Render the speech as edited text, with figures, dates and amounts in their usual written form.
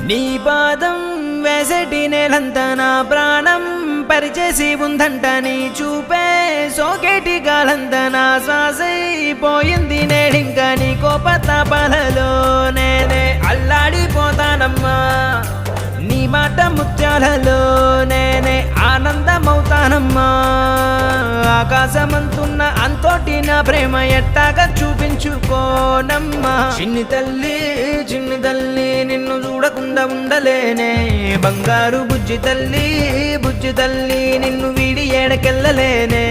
నీ పాదం వేసటి నేలంతా నా ప్రాణం పరిచేసి ఉందంట నీ చూపే సోకేటి గాలంతా నా శ్వాసైపోయింది నేడింక నీ కోపతాపాలలో నేనే అల్లాడిపోతానమ్మా నీ మాట ముత్యాలలో నేనే ఆనందమవుతానమ్మా ఆకాశమంతున్న అంతోటి నా ప్రేమ ఎట్టాగా చూపించుకోనమ్మా చిన్ని తల్లి నిన్ను చూడకుండా ఉండలేనే బంగారు బుజ్జి తల్లి నిన్ను వీడి ఏడకెళ్ళలేనే